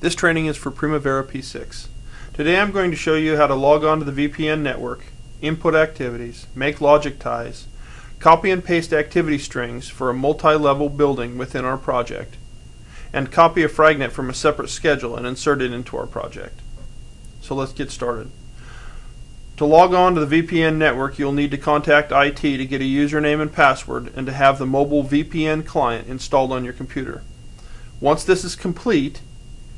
This training is for Primavera P6. Today I'm going to show you how to log on to the VPN network, input activities, make logic ties, copy and paste activity strings for a multi-level building within our project, and copy a fragment from a separate schedule and insert it into our project. So let's get started. To log on to the VPN network, you'll need to contact IT to get a username and password and to have the mobile VPN client installed on your computer. Once this is complete,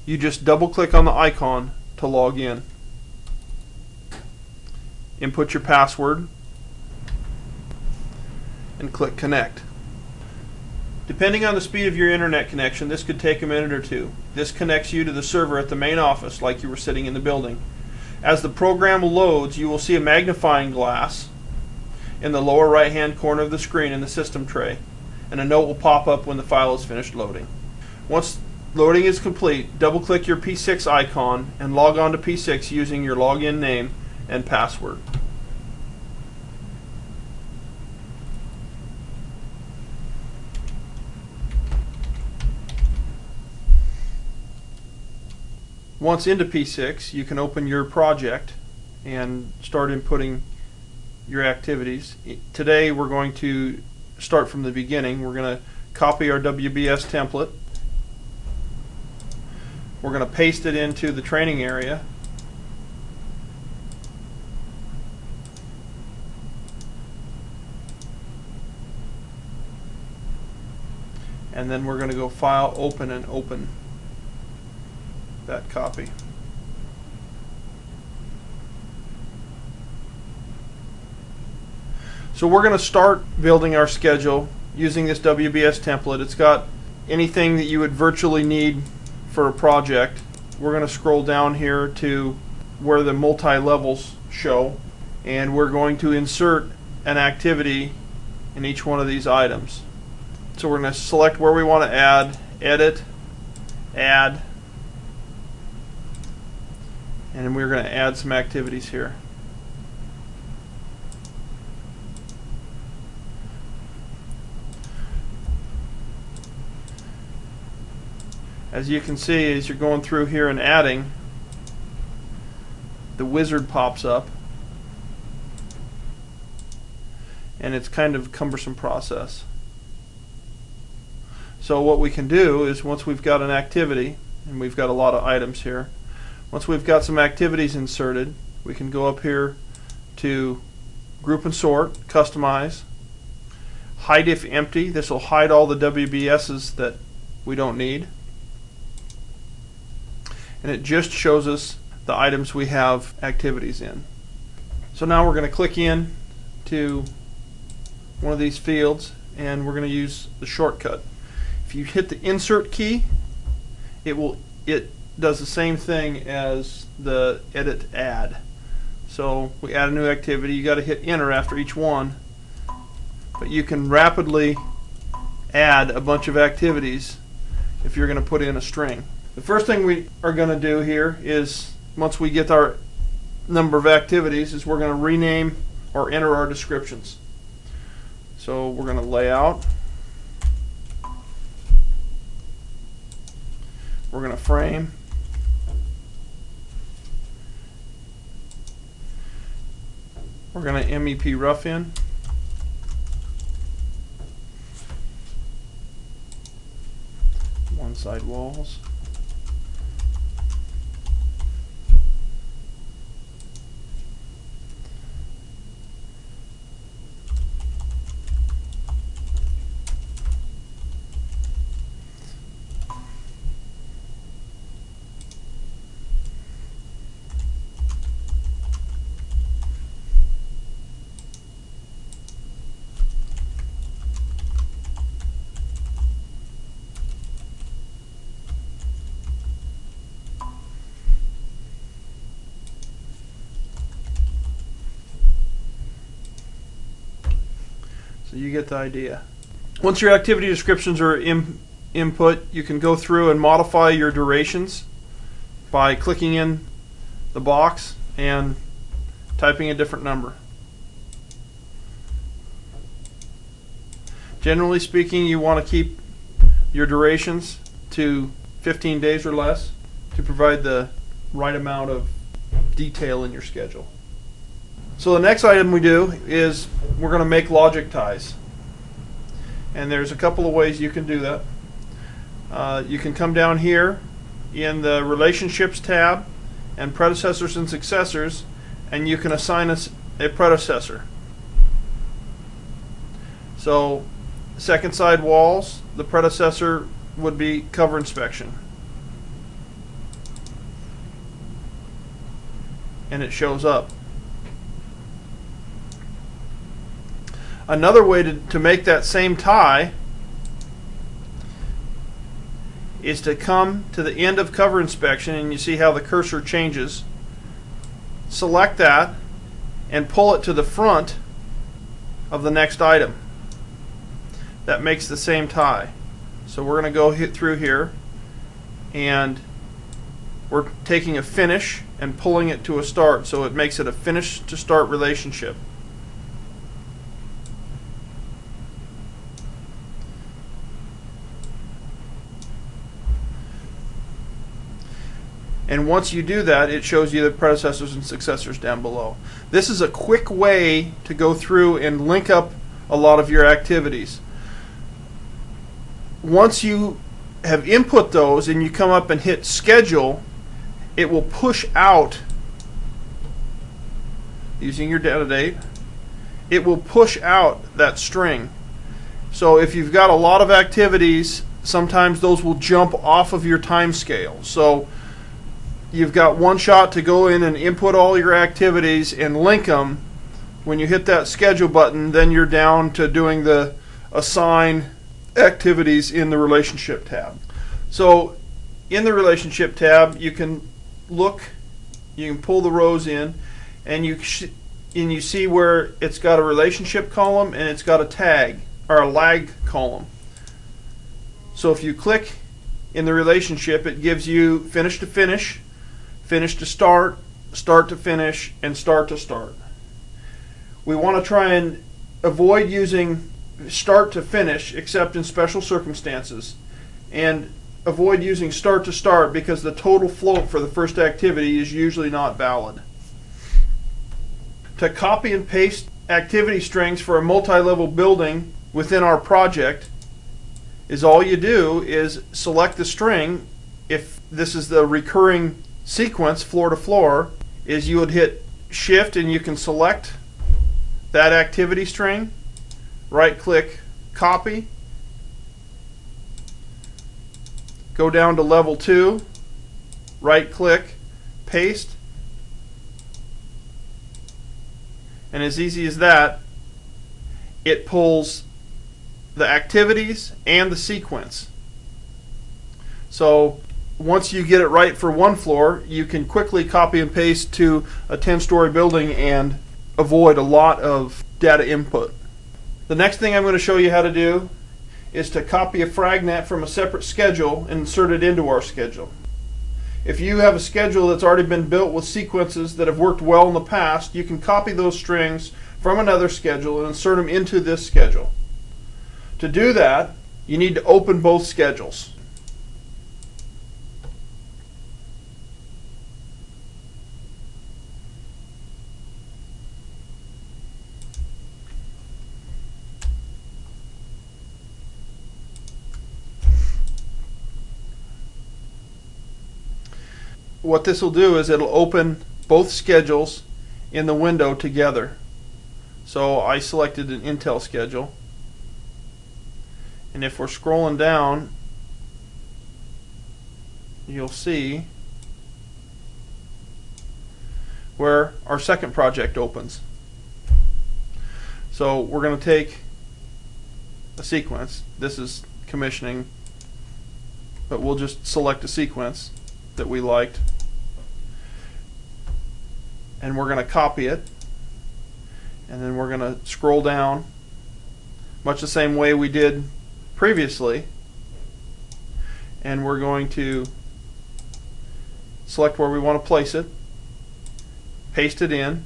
you just double-click on the icon to log in. Input your password and click Connect. Depending on the speed of your internet connection, this could take a minute or two. This connects you to the server at the main office like you were sitting in the building. As the program loads, you will see a magnifying glass in the lower right-hand corner of the screen in the system tray, and a note will pop up when the file is finished loading. Once loading is complete, double-click your P6 icon and log on to P6 using your login name and password. Once into P6, you can open your project and start inputting your activities. Today we're going to start from the beginning. We're going to copy our WBS template. We're going to paste it into the training area. And then we're going to go File, Open, and open that copy. So we're going to start building our schedule using this WBS template. It's got anything that you would virtually need for a project. We're going to scroll down here to where the multi-levels show, and we're going to insert an activity in each one of these items. So we're going to select where we want to add, edit, add, and then we're going to add some activities here. As you can see, as you're going through here and adding, the wizard pops up, and it's kind of a cumbersome process. So what we can do is, once we've got an activity, and we've got a lot of items here, once we've got some activities inserted, we can go up here to Group and Sort, Customize, Hide if empty. This will hide all the WBSs that we don't need. And it just shows us the items we have activities in. So now we're going to click in to one of these fields, and we're going to use the shortcut. If you hit the Insert key, it does the same thing as the Edit Add. So we add a new activity. You got to hit Enter after each one, but you can rapidly add a bunch of activities if you're going to put in a string. The first thing we are going to do here is, once we get our number of activities, is we're going to rename or enter our descriptions. So we're going to layout. We're going to frame. We're going to MEP rough in. One side walls. So you get the idea. Once your activity descriptions are input, you can go through and modify your durations by clicking in the box and typing a different number. Generally speaking, you want to keep your durations to 15 days or less. to provide the right amount of detail in your schedule. So the next item we do is we're going to make logic ties. And there's a couple of ways you can do that. You can come down here in the Relationships tab and Predecessors and Successors, and you can assign us a predecessor. So second side walls, the predecessor would be cover inspection. And it shows up. Another way to make that same tie is to come to the end of cover inspection, and you see how the cursor changes. Select that and pull it to the front of the next item. That makes the same tie. So we're going to go through here, and we're taking a finish and pulling it to a start, so it makes it a finish to start relationship. And once you do that, it shows you the predecessors and successors down below. This is a quick way to go through and link up a lot of your activities. Once you have input those and you come up and hit schedule, it will push out, using your data date, it will push out that string. So if you've got a lot of activities, sometimes those will jump off of your time scale. So you've got one shot to go in and input all your activities and link them. When you hit that schedule button, then you're down to doing the assign activities in the relationship tab. So in the relationship tab, you can look, you can pull the rows in, and you see where it's got a relationship column and it's got a tag or a lag column. So if you click in the relationship, it gives you finish to finish, finish to start, start to finish, and start to start. We want to try and avoid using start to finish except in special circumstances, and avoid using start to start because the total float for the first activity is usually not valid. To copy and paste activity strings for a multi-level building within our project is all you do is select the string. If this is the recurring sequence floor to floor, is you would hit shift and you can select that activity string, right click, copy, go down to level 2, right click, paste, and as easy as that, it pulls the activities and the sequence. So once you get it right for one floor, you can quickly copy and paste to a 10-story building and avoid a lot of data input. The next thing I'm going to show you how to do is to copy a fragnet from a separate schedule and insert it into our schedule. If you have a schedule that's already been built with sequences that have worked well in the past, you can copy those strings from another schedule and insert them into this schedule. To do that, you need to open both schedules. What this will do is it'll open both schedules in the window together. So I selected an Intel schedule, and if we're scrolling down, you'll see where our second project opens. So we're going to take a sequence. This is commissioning, but we'll just select a sequence that we liked, and we're going to copy it, and then we're going to scroll down much the same way we did previously, and we're going to select where we want to place it, paste it in,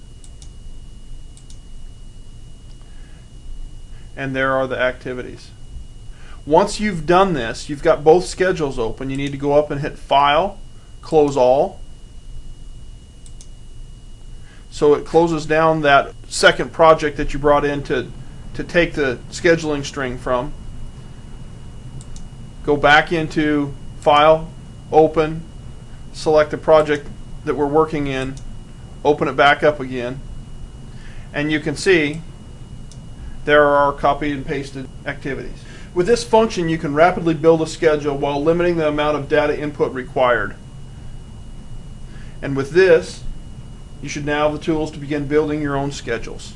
and there are the activities. Once you've done this, you've got both schedules open, you need to go up and hit File, close all. So it closes down that second project that you brought in to take the scheduling string from. Go back into File, Open, select the project that we're working in, open it back up again, and you can see there are our copied and pasted activities. With this function, you can rapidly build a schedule while limiting the amount of data input required. And with this, you should now have the tools to begin building your own schedules.